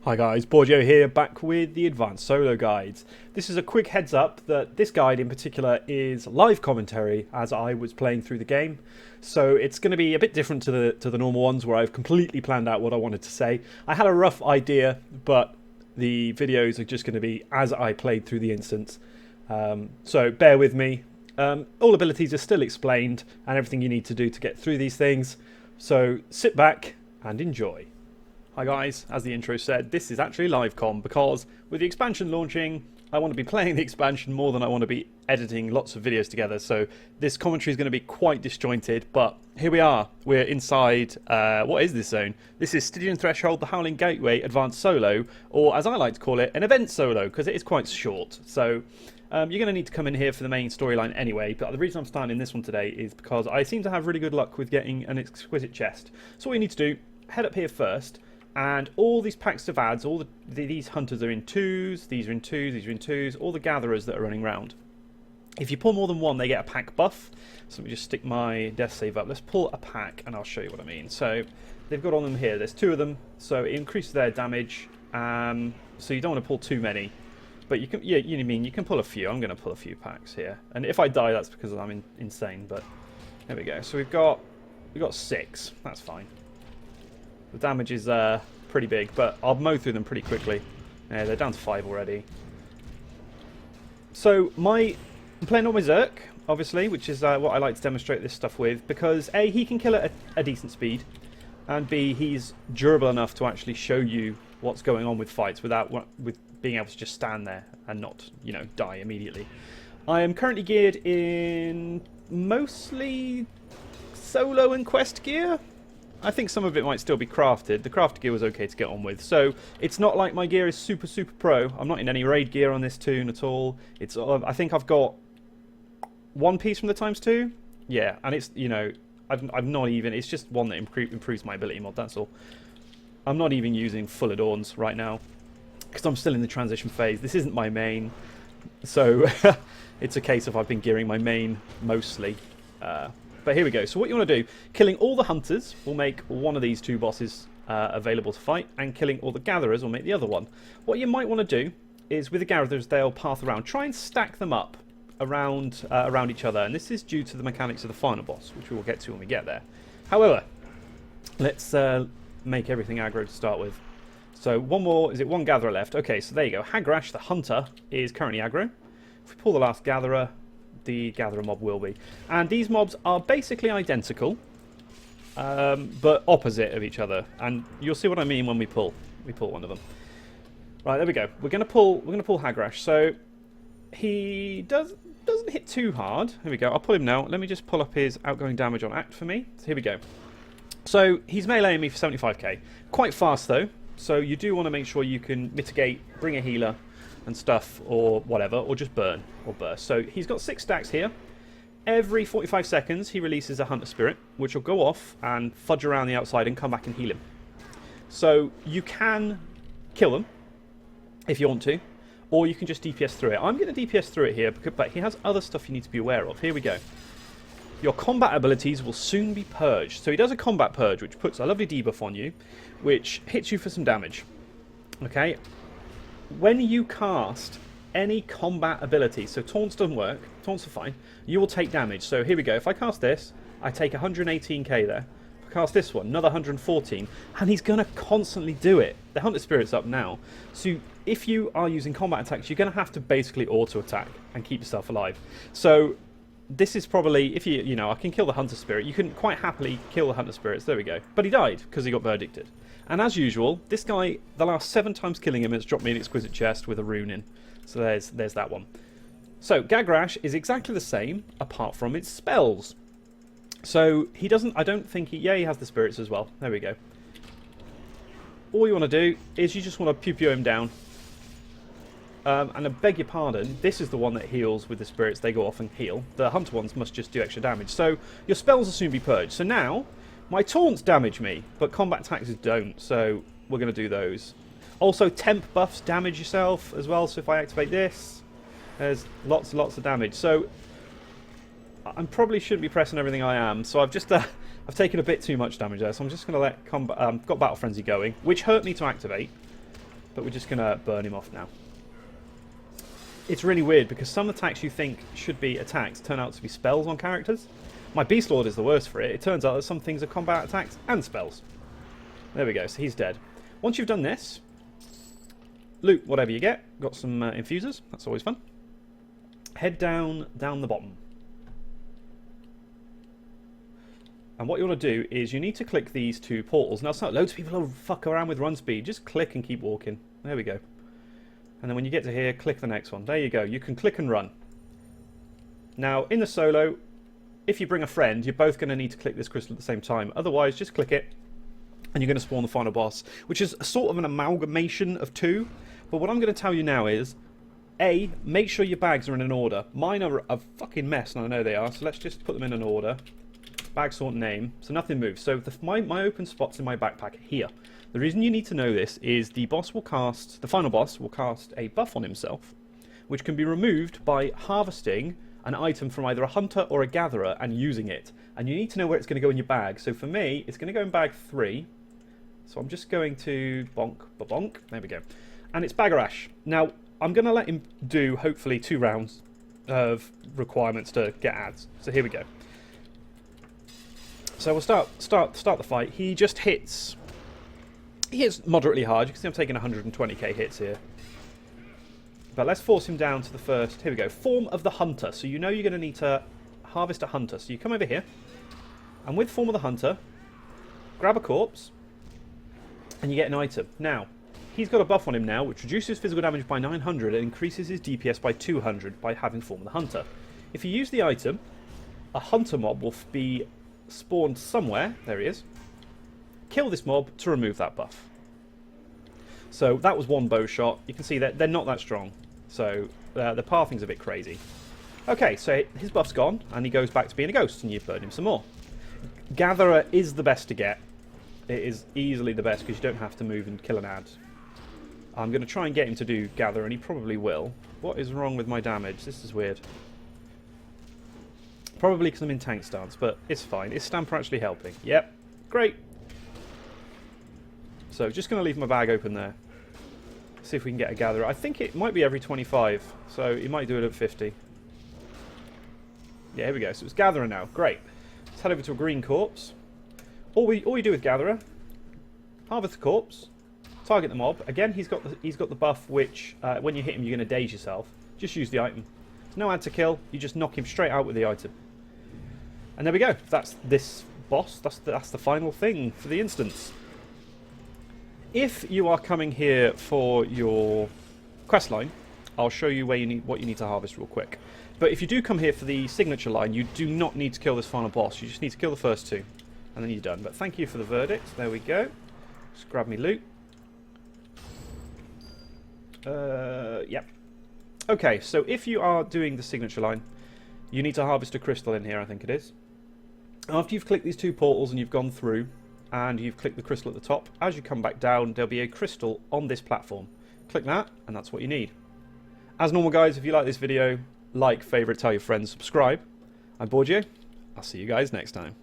Hi guys, Borgio here, back with the Advanced Solo Guides. This is a quick heads up that this guide in particular is live commentary as I was playing through the game. So it's going to be a bit different to the normal ones where I've completely planned out what I wanted to say. I had a rough idea, but the videos are just going to be as I played through the instance. So bear with me. All abilities are still explained and everything you need to do to get through these things. So sit back and enjoy. Hi guys, as the intro said, this is actually live com because with the expansion launching, I want to be playing the expansion more than I want to be editing lots of videos together. So this commentary is going to be quite disjointed, but here we are. We're inside, what is this zone? This is Stygian Threshold, the Howling Gateway Advanced Solo, or as I like to call it, an event solo, because it is quite short. So you're going to need to come in here for the main storyline anyway, but the reason I'm starting in this one today is because I seem to have really good luck with getting an exquisite chest. So what you need to do, head up here first. And all these packs of ads, all these hunters are in twos, these are in twos, these are in twos, all the gatherers that are running around. If you pull more than one, they get a pack buff. So let me just stick my death save up. Let's pull a pack and I'll show you what I mean. So they've got on them here, there's two of them, so it increases their damage. So you don't want to pull too many. But you can, yeah, you can pull a few. I'm going to pull a few packs here. And if I die, that's because I'm insane, but there we go. So we've got 6, that's fine. The damage is pretty big, but I'll mow through them pretty quickly. Yeah, they're down to 5 already. So I'm playing on my Zerk, obviously, which is what I like to demonstrate this stuff with, because A, he can kill at a decent speed, and B, he's durable enough to actually show you what's going on with fights with being able to just stand there and not, die immediately. I am currently geared in mostly solo and quest gear. I think some of it might still be crafted. The crafted gear was okay to get on with. So it's not like my gear is super pro. I'm not in any raid gear on this toon at all. I think I've got one piece from the ×2. Yeah, and it's, I've not even, it's just one that improves my ability mod, that's all. I'm not even using full adorns right now because I'm still in the transition phase. This isn't my main. So it's a case of I've been gearing my main mostly. But here we go. So what you want to do, killing all the hunters will make one of these 2 bosses available to fight, and killing all the gatherers will make the other one. What you might want to do is with the gatherers, they'll path around. Try and stack them up around each other, and this is due to the mechanics of the final boss, which we will get to when we get there. However, let's make everything aggro to start with. So one gatherer left. Okay, so there you go. Hagrash, the hunter, is currently aggro. If we pull the last gatherer, the gatherer mob will be. And these mobs are basically identical, but opposite of each other. And you'll see what I mean when we pull one of them. Right, there we go. We're gonna pull Hagrash. So he doesn't hit too hard. Here we go. I'll pull him now. Let me just pull up his outgoing damage on act for me. So here we go. So he's meleeing me for 75k. Quite fast though. So you do want to make sure you can mitigate, bring a healer and stuff, or whatever, or just burn or burst. So he's got 6 stacks here. Every 45 seconds he releases a hunter spirit, which will go off and fudge around the outside and come back and heal him. So you can kill them if you want to, or you can just DPS through it. I'm going to DPS through it here, but he has other stuff you need to be aware of. Here we go. Your combat abilities will soon be purged. So he does a combat purge, which puts a lovely debuff on you, which hits you for some damage. Okay. When you cast any combat ability, so taunts doesn't work, taunts are fine, you will take damage. So here we go, if I cast this, I take 118k there. If I cast this one, another 114, and he's going to constantly do it. The Hunter Spirit's up now. So if you are using combat attacks, you're going to have to basically auto-attack and keep yourself alive. So this is probably, if I can kill the Hunter Spirit, you can quite happily kill the Hunter Spirits, there we go. But he died, because he got verdicted. And as usual, this guy, the last 7 times killing him, has dropped me an exquisite chest with a rune in. So there's that one. So Hagrash is exactly the same, apart from its spells. So he doesn't, I don't think he has the spirits as well. There we go. All you want to do is you just want to pew him down. And I beg your pardon, this is the one that heals with the spirits. They go off and heal. The hunter ones must just do extra damage. So your spells will soon be purged. So now my taunts damage me, but combat attacks don't, so we're going to do those. Also, temp buffs damage yourself as well, so if I activate this, there's lots and lots of damage. So I probably shouldn't be pressing everything I am, so I've just I've taken a bit too much damage there, so I'm just going to let got Battle Frenzy going, which hurt me to activate. but we're just going to burn him off now. It's really weird because some attacks you think should be attacks turn out to be spells on characters. My Beast Lord is the worst for it. It turns out that some things are combat attacks and spells. There we go, so he's dead. Once you've done this, loot whatever you get. Got some infusers, that's always fun. Head down the bottom. And what you want to do is you need to click these 2 portals. Now, it's not loads of people who fuck around with run speed. Just click and keep walking. There we go. And then when you get to here, click the next one. There you go. You can click and run. Now, in the solo, if you bring a friend, you're both going to need to click this crystal at the same time. Otherwise, just click it, and you're going to spawn the final boss, which is sort of an amalgamation of 2. But what I'm going to tell you now is, A, make sure your bags are in an order. Mine are a fucking mess, and I know they are, so let's just put them in an order. Bag sort name, so nothing moves. So my open spots in my backpack are here. The reason you need to know this is the final boss will cast a buff on himself, which can be removed by harvesting an item from either a hunter or a gatherer and using it. And you need to know where it's going to go in your bag. So for me, it's going to go in bag 3. So I'm just going to bonk, bonk. There we go. And it's Bagarash. Now, I'm going to let him do, hopefully, 2 rounds of requirements to get ads. So here we go. So we'll start the fight. He just hits... He hits moderately hard. You can see I'm taking 120k hits here. But let's force him down to the first... Here we go. Form of the Hunter. So you know you're going to need to harvest a hunter. So you come over here. And with Form of the Hunter, grab a corpse. And you get an item. Now, he's got a buff on him now, which reduces physical damage by 900 and increases his DPS by 200 by having Form of the Hunter. If you use the item, a hunter mob will be spawned somewhere. There he is. Kill this mob to remove that buff. So that was 1 bow shot. You can see that they're not that strong. So the pathing's a bit crazy. Okay, so his buff's gone, and he goes back to being a ghost, and you burn him some more. Gatherer is the best to get. It is easily the best, because you don't have to move and kill an ad. I'm going to try and get him to do Gather, and he probably will. What is wrong with my damage? This is weird. Probably because I'm in tank stance, but it's fine. Is Stamper actually helping? Yep. Great. So just going to leave my bag open there. See if we can get a Gatherer. I think it might be every 25, so you might do it at 50. Yeah, here we go. So it's Gatherer now. Great. Let's head over to a green corpse. All we do with Gatherer, harvest the corpse, target the mob. Again, he's got the buff which when you hit him, you're going to daze yourself. Just use the item. There's no ad to kill. You just knock him straight out with the item. And there we go. That's this boss. That's the final thing for the instance. If you are coming here for your quest line, I'll show you what you need to harvest real quick. But if you do come here for the signature line, you do not need to kill this final boss. You just need to kill the first 2, and then you're done. But thank you for the verdict. There we go. Just grab me loot. Yep. Okay, so if you are doing the signature line, you need to harvest a crystal in here, I think it is. After you've clicked these 2 portals and you've gone through, and you've clicked the crystal at the top, as you come back down, there'll be a crystal on this platform. Click that, and that's what you need. As normal, guys, if you like this video, like, favourite, tell your friends, subscribe. I'm Borgio. I'll see you guys next time.